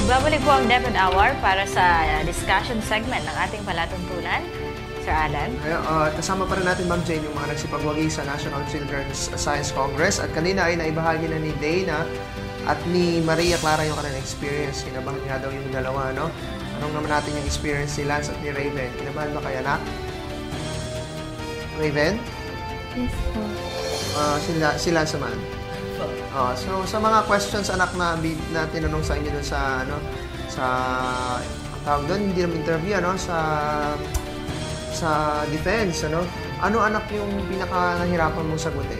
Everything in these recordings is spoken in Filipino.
Nagbabalik po ang DepEd Hour para sa discussion segment ng ating palatuntunan. Sir Alan. Kasama pa rin natin, Ma'am Jane, yung mga nagsipagwagi sa National Children's Science Congress. At kanina ay naibahagi na ni Dana at ni Maria Clara yung kanilang experience. Kinabahan nga daw yung dalawa, no? Anong naman natin yung experience ni Lance at ni Raven? Kinabahan ba kayo, anak? Raven? Yes po. Si Lance naman. So sa mga questions, anak, na tinanong sa inyo doon sa tawag doon, hindi naman interview, ano, sa defense, ano? Ano, anak, yung pinaka nahirapan mong sagutin?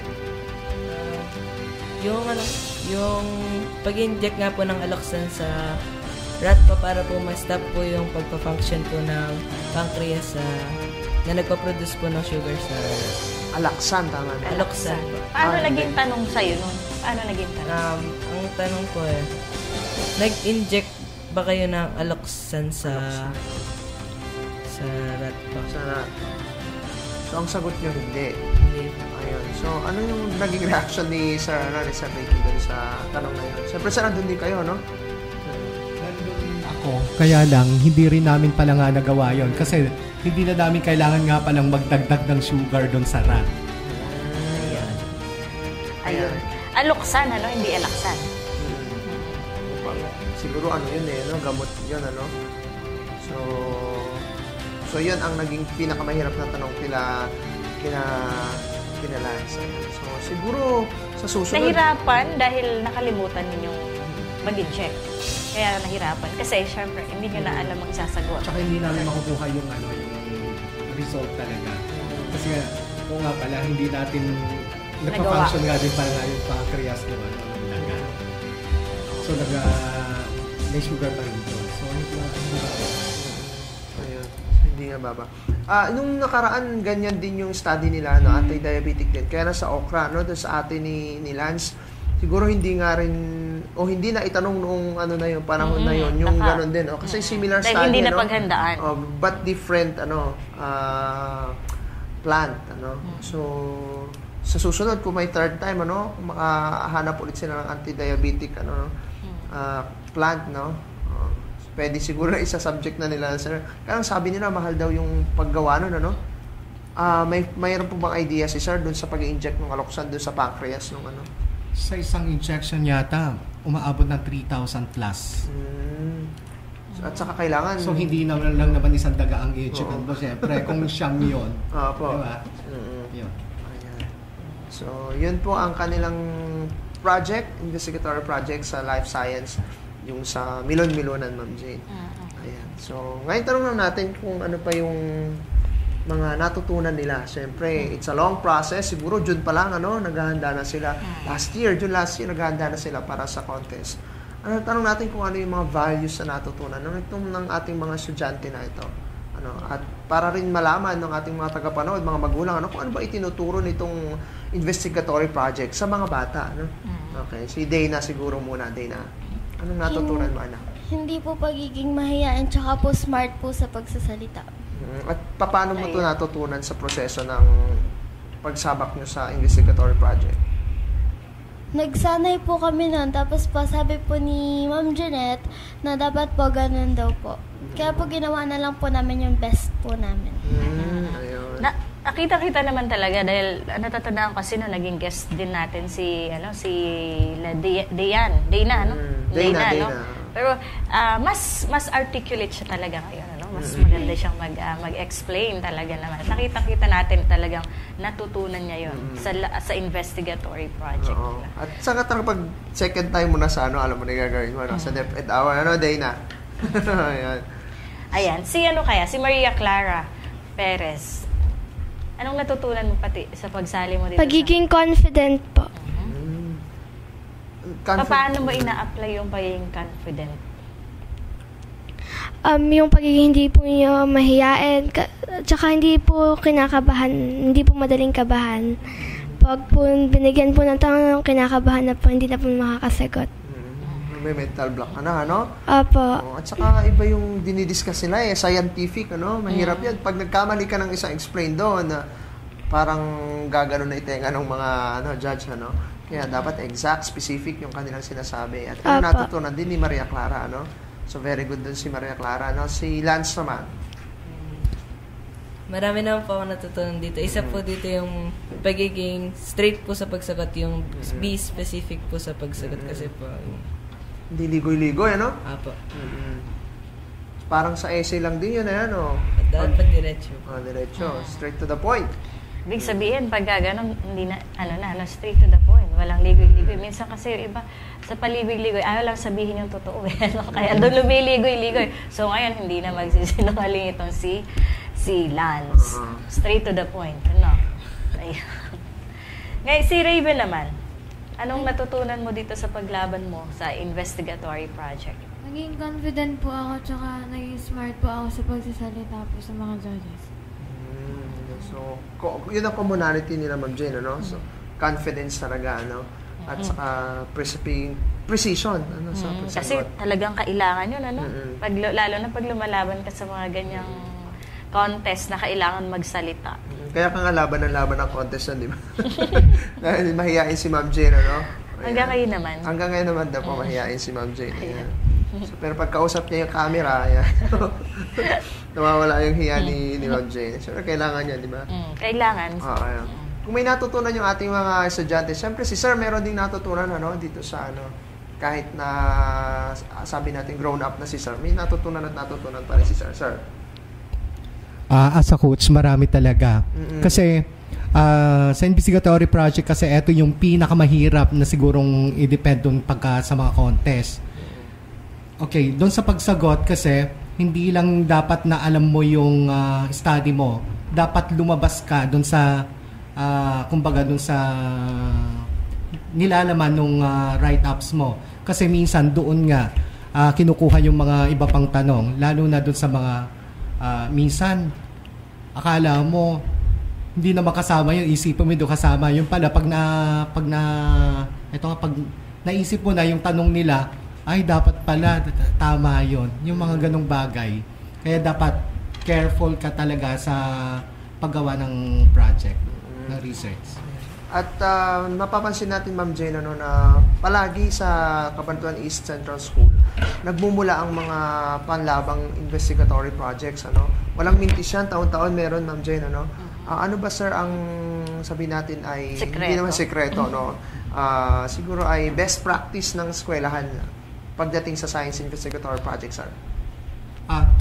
Yung pag-inject nga po ng Aloxan sa rat pa para po ma-stop po yung pagpa-function po ng pancreas na nagpa-produce po ng sugar sa Aloxan, tama na. Aloxan. Paano naging tanong sa'yo nun? Paano naging tanong? Ang tanong ko nag-inject ba kayo ng Aloxan sa rat pa? Sa rat. So, ang sagot nyo, hindi. Hindi. Ayun. So, ano yung naging reaction ni Sir Ricky doon sa tanong na yun? Siyempre, sir, nandun din kayo, no? Nandun ako. Kaya lang, hindi rin namin pala nga nagawa yun. Kasi, hindi na namin kailangan nga palang magdagdag ng sugar doon sa rat. Ayun. Aloksan, ano? Hindi alaksan. Siguro ano yun no? Gamot yun, ano? So yun ang naging pinakamahirap na tanong kina Lance. So siguro sa susunod... Nahirapan dahil nakalimutan ninyong mag-inject. Kaya nahirapan. Kasi syempre, hindi nyo na alam ang isasagot. Tsaka hindi namin makukuha yung result talaga. Kasi kung nga pala, hindi natin nagpa-function nga din pala yung pancreas ng daga. So may sugar pa rin ito. So ayun. Hindi nga baba. Nung nakaraan, ganyan din yung study nila, no, anti-diabetic din. Kaya nasa okra, no, doon sa atin ni Lance, siguro hindi nga rin, o hindi na itanong noong na yung panahon na yun, yung gano'n din. Kasi similar dahil study, hindi na no? paghandaan. But different, plant, So, sa susunod, kung may third time, makahanap ulit sila ng anti-diabetic, plant, no? Pwede siguro isa-subject na nila, sir. Kaya sabi nila, mahal daw yung paggawa nun, ano? Mayroon po bang idea si sir dun sa pag-inject ng Aloxan dun sa pancreas nung ano? Sa isang injection yata, umaabot ng 3,000 plus. At saka kailangan... So, hindi naman lang naman isang daga ang i-inject. Siyempre, kung siyang yun. Po. Diba? Yun. Ayan. So, yun po ang kanilang project, investigatory project sa life science, yung sa Milon-Milonan, Ma'am Jane. Ayan. So, ngayon tanong lang natin kung ano pa yung mga natutunan nila. Siyempre, it's a long process. Siguro June pa lang, naghahanda na sila. June last year, naghahanda na sila para sa contest. Tanong natin kung ano yung mga values na natutunan ng ating mga estudyante na ito. At para rin malaman ng ating mga tagapanood, mga magulang, kung ano ba itinuturo nitong investigatory project sa mga bata. Okay, si Dana siguro muna. Dana, anong natutunan mo, anak? Hindi po pagiging mahiyain, tsaka po smart po sa pagsasalita. At paano mo ito natutunan sa proseso ng pagsabak nyo sa investigatory project? Nagsanay po kami nun, tapos po sabi po ni Ma'am Jeanette na dapat po ganun daw po. Kaya po ginawa na lang po namin yung best po namin. Ayun. Nakita-kita naman talaga dahil natatandaan ko kasi naging guest din natin si Dana, no? Dana. No? Pero mas articulate siya talaga ngayon, Mas maganda siyang mag-explain talaga naman. Nakita-kita natin talagang natutunan niya 'yon sa investigatory project nila. At saka pag second time mo na sa alam mo na gagawin mo, sa DepEd Hour, Dana? Ayan, si Maria Clara Perez. Anong natutunan mo pati sa pagsali mo dito? Pagiging confident po. Paano mo ina-apply yung pagiging confident? Yung pagiging hindi po niyo mahiyain, tsaka hindi po kinakabahan, hindi po madaling kabahan. Pag po binigyan po ng tanong, kinakabahan na po, hindi na po makakasagot. May mental block ka na, Opo. At saka iba yung dinidiscuss nila, scientific, mahirap yan. Pag nagkamali ka ng isang explain doon, parang gagano na itenga ng mga judge, Kaya dapat exact, specific yung kanilang sinasabi. At natutunan din ni Maria Clara, So, very good dun si Maria Clara. No? Si Lance naman. Marami naman po ako natutunan dito. Isa po dito yung pagiging straight po sa pagsagot, yung be specific po sa pagsagot kasi po. Hindi ligoy-ligoy, ano? Apo. Parang sa essay lang din yun, ano? Dapat diretso. Diretso. Straight to the point. Ibig sabihin, pag gano'n, hindi na, straight to the point. Walang ligoy-ligoy. Minsan kasi yung iba, sa palibig-ligoy, ayaw lang sabihin yung totoo. Kaya doon lumiligoy-ligoy. So ngayon, hindi na magsisinungaling itong si Lance. Straight to the point. Ngayon, si Raven naman, anong natutunan mo dito sa paglaban mo sa investigatory project? Naging confident po ako, tsaka naging smart po ako sa pagsasalita po sa mga judges. So, yun ang commonality nila, Ma'am Jane, ano? So, confidence talaga, ano? At saka precision, ano? Sa pagsagot. Kasi talagang kailangan yun, ano? Lalo na pag lumalaban ka sa mga ganyang contest na kailangan magsalita. Kaya ka nga laban ng contest yun, di ba? Dahil mahihain si Ma'am Jane, ano? Hanggang ngayon naman. Hanggang ngayon naman daw po mahihain si Ma'am Jane. Ayan. So, pero pagkausap niya yung camera, ayan. Nawawala yung hiya ni Ma'am Jane. So, kailangan yan, di ba? Kailangan. Ayan. Kung may natutunan yung ating mga estudyante, siyempre si Sir meron ding natutunan, ano, dito sa, ano, kahit na sabi natin grown up na si Sir, may natutunan pa rin si Sir. Sir? As a coach, marami talaga. Kasi sa investigatory project kasi ito yung pinakamahirap na sigurong i-depend dun pagka sa mga contest. Okay, doon sa pagsagot kasi hindi lang dapat na alam mo yung study mo. Dapat lumabas ka doon sa kumbaga doon sa nilalaman ng write-ups mo. Kasi minsan doon nga kinukuha yung mga iba pang tanong, lalo na doon sa mga minsan akala mo hindi na makasama yung isipin mo doon kasama yung pala pag naisip mo na yung tanong nila ay dapat pala tama yon yung mga ganong bagay, kaya dapat careful ka talaga sa paggawa ng project ng research. At napapansin natin, Ma'am Jane, ano, na palagi sa Cabanatuan East Central School nagmumula ang mga panlabang investigatory projects, ano. Walang mintis yan, taon-taon meron, Ma'am Jane, ano. Ano ba, sir, ang sabi natin ay sekreto. Hindi naman sekreto, no. Siguro ay best practice ng eskwelahan pagdating sa science investigatory project, sir.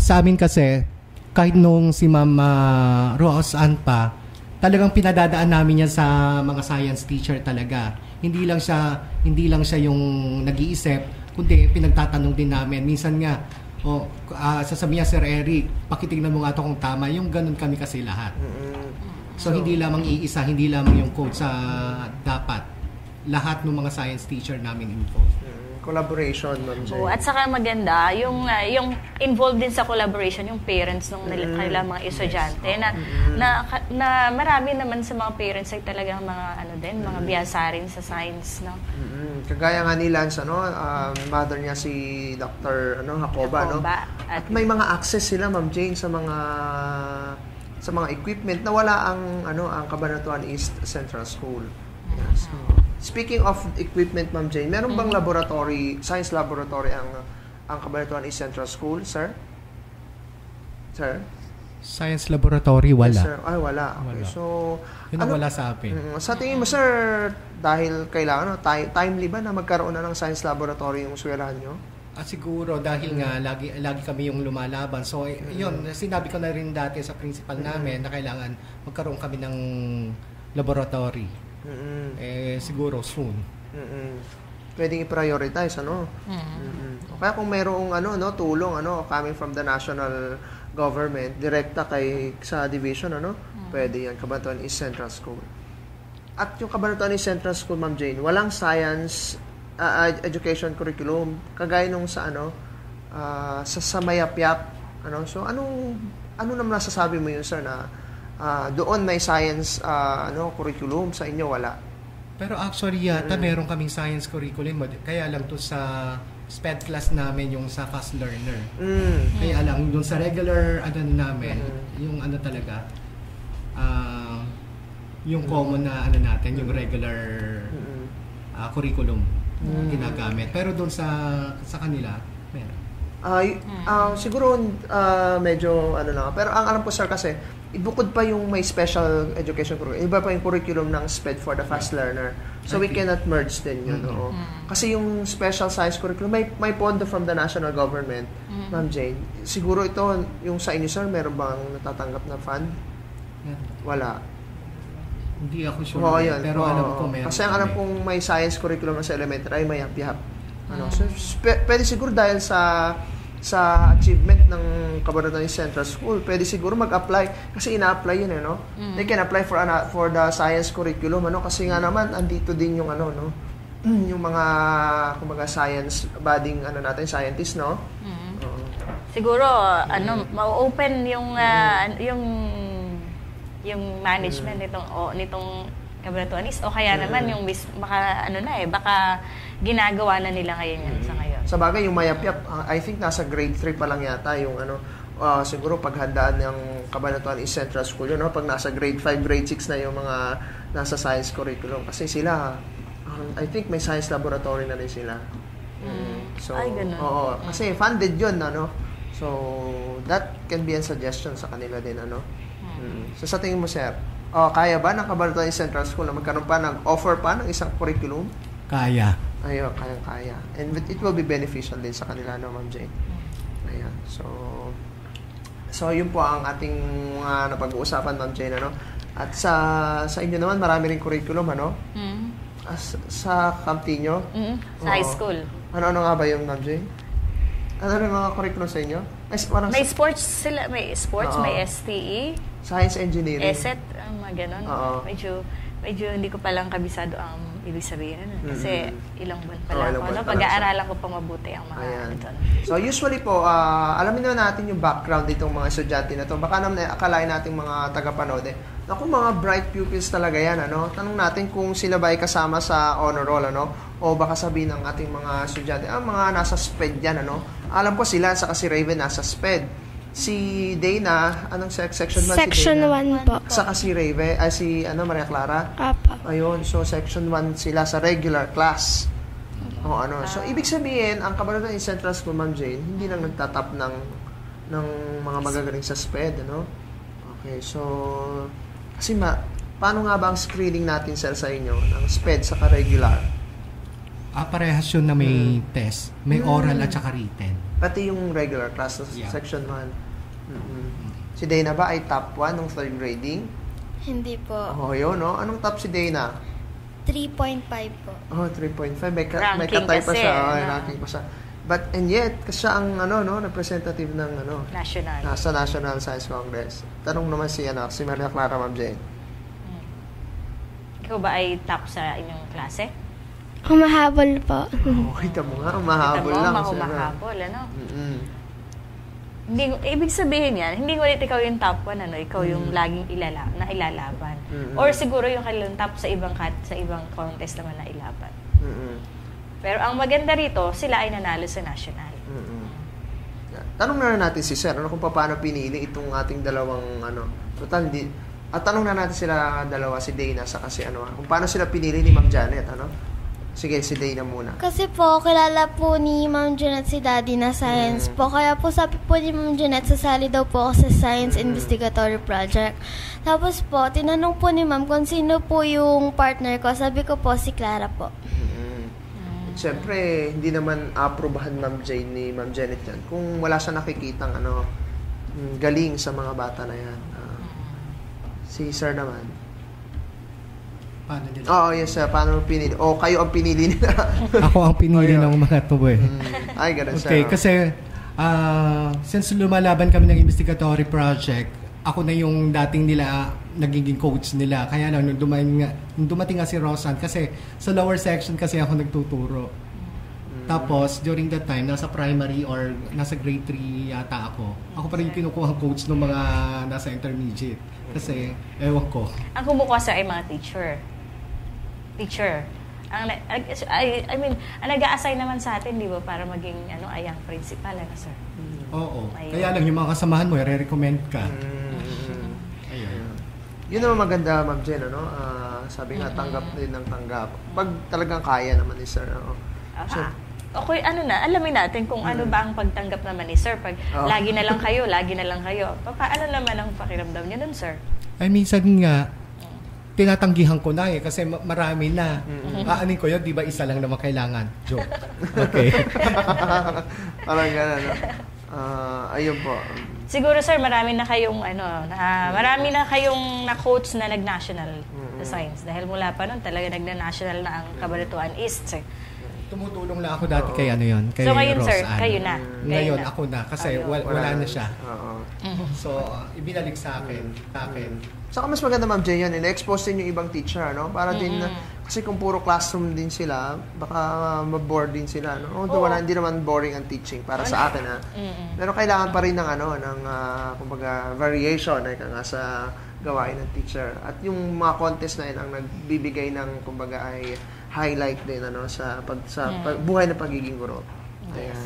Sa amin kasi kahit nung si Ma'am Rose Ann pa, talagang pinadadaan namin yan sa mga science teacher talaga. Hindi lang siya yung nag-iisip, kundi pinagtatanong din namin. Minsan nga, sasabihin niya, Sir Eric, pakitignan mo nga ito kung tama. Yung ganun kami kasi lahat. So, hindi lamang iisa, hindi lamang yung code sa dapat. Lahat ng mga science teacher namin involved. Collaboration, Ma'am Jane. At saka maganda, yung involved din sa collaboration, yung parents ng kanilang mga estudyante, na marami naman sa mga parents ay talagang mga biyasa rin sa science, no? Kagaya nga ni Lance, mother niya si Dr. Jacoba, no? At may mga access sila, Ma'am Jane, sa mga equipment na wala ang Cabanatuan East Central School. Yes. Speaking of equipment, Ma'am Jane, meron bang science laboratory ang Cabanatuan East Central School, sir? Sir? Science laboratory, wala. Yes, sir. Ay, wala. Okay. Wala. So, yun ang wala sa akin. Sa tingin mo, sir, dahil kailangan, timely ba na magkaroon na ng science laboratory yung eskwelahan nyo? Siguro dahil nga lagi kami yung lumalaban. So yun, sinabi ko na rin dati sa principal namin na kailangan magkaroon kami ng laboratory. Siguro soon. Pwedeng i-prioritize, ano? Kaya kung mayroong tulong coming from the national government direkta sa division, pwede yan, Cabanatuan East Central School. At yung Cabanatuan East Central School, Ma'am Jane, walang science education curriculum kagaya nung sa sa Mayapyap, so ano naman nasasabi mo yun, sir, na doon may science curriculum, sa inyo wala? Pero actually yata meron kaming science curriculum, kaya lang to sa SPED class namin yung sa fast learner. Kaya lang doon sa regular namin, yung talaga yung common na natin, yung regular curriculum ginagamit. Pero doon sa kanila, meron. Siguro medyo ano lang. Pero ang alam ko sir kasi, ibukod pa yung may special education curriculum. Iba pa yung curriculum ng SPED for the fast learner. So we cannot merge din yun. Oo. Kasi yung special science curriculum, may pondo from the national government, Ma'am Jane. Siguro ito, yung sa inyo sir, meron bang natatanggap na fund? Wala. Hindi ako sure. Oo, yun. Pero alam ko meron. Kasi ang alam kong may science curriculum sa elementary ay may yapyap. So, pwede siguro dahil sa achievement ng Cabanatuan Central School, pwede siguro mag-apply kasi ina-apply yun They can apply for the science curriculum kasi nga naman andito din yung yung mga kumbaga science budding natin scientists Siguro ma-open yung management nitong Cabanatuanis o kaya naman yung baka ginagawa na nila ngayon yan sa ngayon. Sa bagay, yung mayapyap, I think nasa grade 3 pa lang yata yung siguro paghandaan ng Cabanatuan East Central School yun, pag nasa grade 5, grade 6 na yung mga nasa science curriculum. Kasi sila, I think may science laboratory na rin sila. So, ay, ganun. Oo, kasi funded yun, So, that can be a suggestion sa kanila din, So, sa tingin mo, sir, kaya ba ng Cabanatuan East Central School na magkaroon pa offer pa ng isang curriculum? Kaya. Ayun, kaya. And it will be beneficial din sa kanila, Ma'am Jane. Ayan. So yun po ang ating mga napag-uusapan, Ma'am Jane, At sa inyo naman, marami ring curriculum, sa Camptino? Sa high school. Ano nga ba yung, Ma'am Jane? Ano yung mga curriculum sa inyo? May sports sila, may STE, Science Engineering. ESET, mga ganon. Medyo hindi ko palang kabisado ang ibig sabihin kasi ilang buwan pa lang ako. Pag-aaralan ko pa mabuti ang mga doon. So usually po, alamin na natin yung background ditong mga estudyante na to. Baka naman akalain natin mga tagapanood naku, mga bright pupils talaga yan, Tanong natin kung sila ba ay kasama sa honor roll, O baka sabihin ng ating mga estudyante, mga nasa SPED yan, Alam ko sila, saka si Raven nasa SPED. Si Dana, anong section 1? Section 1 po. Saka si Raven, si Maria Clara. Apa. Ayun, so section 1 sila sa regular class. So ibig sabihin, ang Cabanatuan Central School, Ma'am Jane, hindi lang nagtatap ng mga magagaling sa SPED, Okay, so kasi paano nga ba ang screening natin, sir, sa inyo ng SPED sa regular? Parehas yun na may test. May oral at saka written. Pati yung regular class sa section 1. Si Dana ba ay top 1 ng third grading? Hindi po. Yun, Anong top si Dana? 3.5 po. 3.5. May Ranking katay pa kasi, siya. Ranking pa siya. And yet, kasi siya ang representative ng national. Nasa National Science Congress. Tanong naman si Maria Clara, Ma'am Jane. Ikaw ba ay top sa inyong klase? Humahabol po. Kita mo nga, humahabol lang. Humahabol, Hindi, ibig sabihin yan, hindi ulit ikaw yung top 1, ikaw yung laging ilalaban. Or siguro yung kailang top sa ibang contest naman na ilaban. Pero ang maganda rito, sila ay nanalo sa national. Tanong na natin si Sir, kung paano pinili itong ating dalawang, total, tanong na natin sila dalawa, si Dana, sa kasi kung paano sila pinili ni Ma'am Janet, Sige, si Dana muna. Kasi po, kilala po ni Ma'am Janet si Daddy na science po. Kaya po sabi po ni Ma'am Janet, sasali daw po ako sa Science Investigatory Project. Tapos po, tinanong po ni Ma'am kung sino po yung partner ko. Sabi ko po, si Clara po. Siyempre, hindi naman aprobahan Ma'am Jane ni Ma'am Janet yan. Kung wala siya nakikitang galing sa mga bata na yan. Si Sir naman. Paano nila? Yes, sir. Paano pinili? Kayo ang pinili nila. Ako ang pinili ng mga to, Ay, ganun, sir. Okay, kasi since lumalaban kami ng investigatory project, ako na yung dating nagiging coach nila. Kaya nung dumating nga si Rosan, kasi sa lower section kasi ako nagtuturo. Tapos, during that time, nasa primary or nasa grade 3 yata ako. Ako pa rin yung kinukuha coach ng mga nasa intermediate. Kasi, ewan ko. Ang kumukuha sa ay mga teacher. Ang nag-a-assign naman sa atin, di ba, para maging ayang principal, sir? Oo. Ayun. Kaya lang, yung mga kasamahan mo, i-recommend ka. Ayun. Yun naman maganda, Ma'am Jen, sabi nga, tanggap din ng tanggap. Pag talagang kaya naman ni Sir, So, Okay, alamin natin kung ano ba ang pagtanggap naman ni Sir. Pag lagi na lang kayo. Paano naman ang pakiramdam niyo nun, Sir? Ay, minsan nga, tinatanggihan ko na kasi marami na. Aanin ko yun, di ba isa lang naman kailangan? Joke. Okay. Parang gano'n, no? Ayun po. Siguro, Sir, marami na kayong na-coach na nag-national sa science. Dahil mula pa nun, talaga nagna-national na ang Cabanatuan East, Sir. Tumutulong lang ako dati kay kay So ngayon, Rose Sir, Ann. kayo na. Ngayon, ako na. Kasi wala na siya. Oo. So, ibinalik sa akin. Saka mas maganda, Ma'am Jane, yun. In-expose din yung ibang teacher, no? Para din, kasi kung puro classroom din sila, baka ma-bored din sila, no? Although hindi naman boring ang teaching para sa akin, ha? Pero kailangan pa rin ng, kumbaga, variation, nga sa gawain ng teacher. At yung mga contest na yun ang nagbibigay ng, kumbaga, ay highlight din, sa buhay ng pagiging guro. Ayan.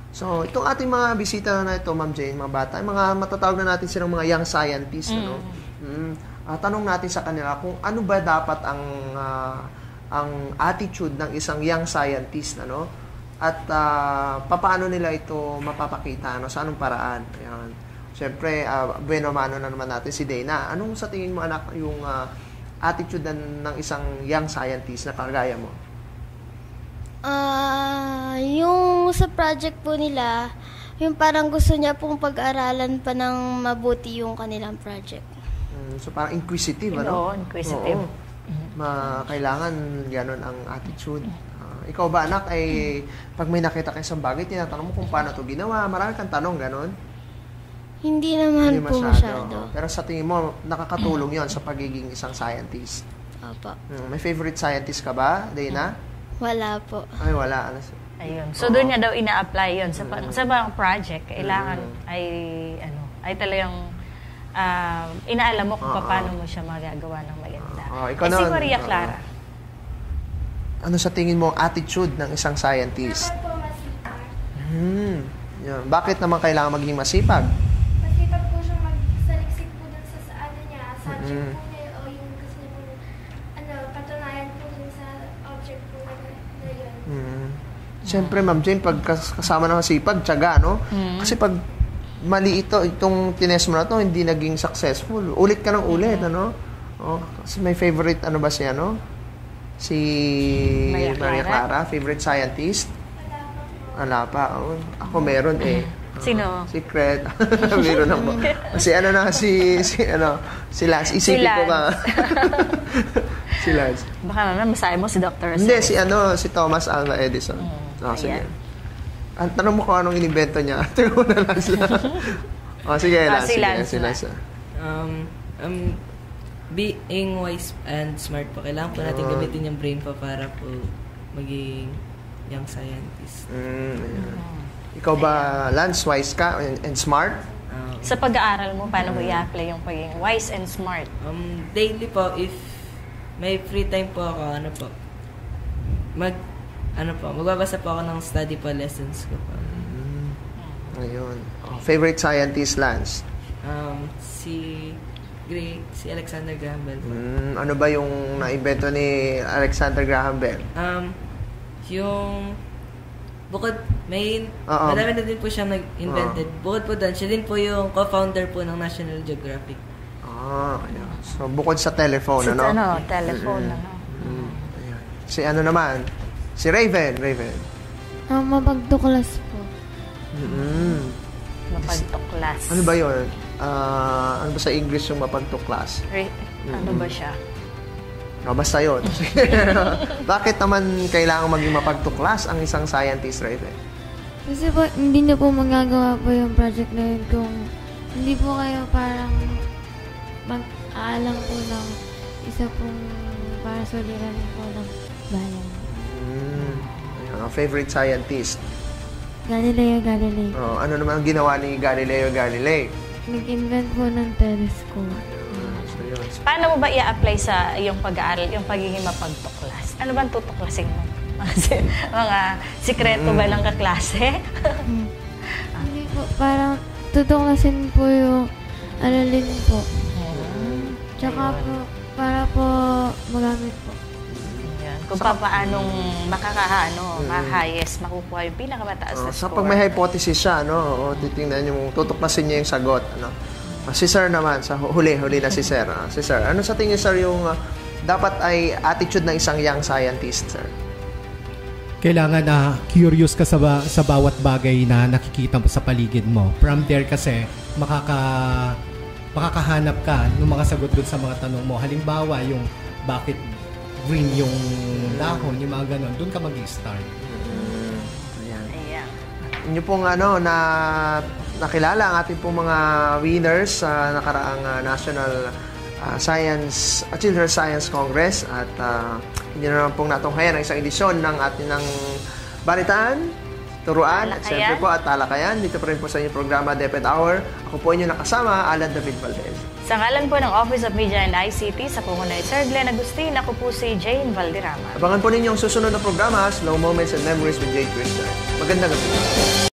So, itong ating mga bisita na ito, Ma'am Jane, mga bata, mga matatawag na natin silang mga young scientists, tanong natin sa kanila kung ano ba dapat ang attitude ng isang young scientist, at paano nila ito mapapakita, sa anong paraan. Ayan. Siyempre, bueno mano na naman natin si Dana. Anong sa tingin mo, anak, yung attitude ng isang young scientist na kagaya mo? Yung sa project po nila, yung parang gusto niya pong pag-aralan pa ng mabuti yung kanilang project. So parang inquisitive, Oo, inquisitive. Kailangan gano'n ang attitude. Ikaw ba, anak, ay pag may nakita kayo isang bagay, tinatanong mo kung paano ito ginawa? Marami kang tanong, gano'n? Hindi naman po masyado. Pero sa tingin mo, nakakatulong yon sa pagiging isang scientist. Opo. May favorite scientist ka ba, Dana? Wala po. Ay, wala. Ayun. So, doon niya daw ina-apply yun. Sa mga project, kailangan ay talagang inaalam mo kung paano mo siya magagawa ng maganda. Si Maria Clara. Ano sa tingin mo ang attitude ng isang scientist? Dapat po masipag. Yan. Bakit naman kailangan maging masipag? Masipag po siyang magsaliksik po dun sa subject po niya o yung gusto niya po patunayan po dun sa object po na yun. Siyempre, Ma'am Jane, pag kasama ng masipag, tiyaga, no? Kasi pag mali itong tines mo na to, hindi naging successful. Ulit ka ng ulit, kasi may favorite, ba siya, si Maria Clara, favorite scientist? Wala pa. Ako meron Sino? Secret. Meron ako. Si Lance. Isipin ko ba? Si Lance. Baka naman masahe mo si Dr. Hindi, si Thomas Alva Edison. Sige. Ang tanong mo kung anong inimbento niya. Tingnan mo na lang sila. Sige, Lance. Si Lance. Being wise and smart po. Kailangan po natin gamitin yung brain po para po maging young scientist. Ikaw ba, Lance, wise ka and smart? Sa pag-aaral mo, paano mo i-apply yung pagiging wise and smart? Daily po, if may free time po ako, magbabasa po ako ng study po lessons ko po. Ayun. Favorite scientist, Lance? Si Alexander Graham Bell po. Ano ba yung na-invento ni Alexander Graham Bell? Yung marami na din po siyang nag-invented. Bukod po doon, siya din po yung co-founder po ng National Geographic. Ayan. So, bukod sa telephone, Telephone, Ayan. Si naman? Si Raven. Mapagtuklas po. Mapagtuklas. Ano ba yun? Ano ba sa English yung mapagtuklas? Ano ba siya? Basta yun. Bakit naman kailangan maging mapagtuklas ang isang scientist, Raven? Kasi po, hindi na po magagawa po yung project na yun kung hindi po kayo parang mag-aalang po ng isa pong para suliranin po ng bayan. Favorite scientist? Galileo Galilei. Ano naman ang ginawa ni Galileo Galilei? Nag-invent po ng telescope. Paano mo ba i-apply sa iyong pag-aaral, yung pagiging mapagtuklas? Ano ba ang tutuklasin mo? Mga sikreto ba ng kaklase? Hindi po, parang tutuklasin po yung aralin po. Tsaka po, para po magamit po. Kung paanong ma-highest, makukuha yung pinakamataas na So, score. pag may hypothesis siya, titingnan yung tutuklasin niya yung sagot. Si Sir naman, sa huli na si Sir. Si Sir, ano sa tingin Sir yung dapat ay attitude ng isang young scientist, Sir? Kailangan na curious ka sa bawat bagay na nakikita mo sa paligid mo. From there kasi, makakahanap ka ng mga sagot doon sa mga tanong mo. Halimbawa, yung bakit green yung dahon, yung mga ganon, doon ka mag-start. Ayan. Inyo pong nakilala ang ating pong mga winners sa nakaraang National Children's Science Congress at hindi na naman pong natunghayan ang isang edisyon ng ating balitaan, turuan, at siyempre po at talakayan. Dito pa rin po sa inyong programa DepEd Hour. Ako po inyong nakasama, Alan David Valdez. Sa ngalan po ng Office of Media and ICT sa Pungunay Sir Glenn Agustin, ako po si Jane Valderrama. Abangan po ninyo ang susunod na programa, Slow Moments and Memories with Jade Christian. Magandang gabi.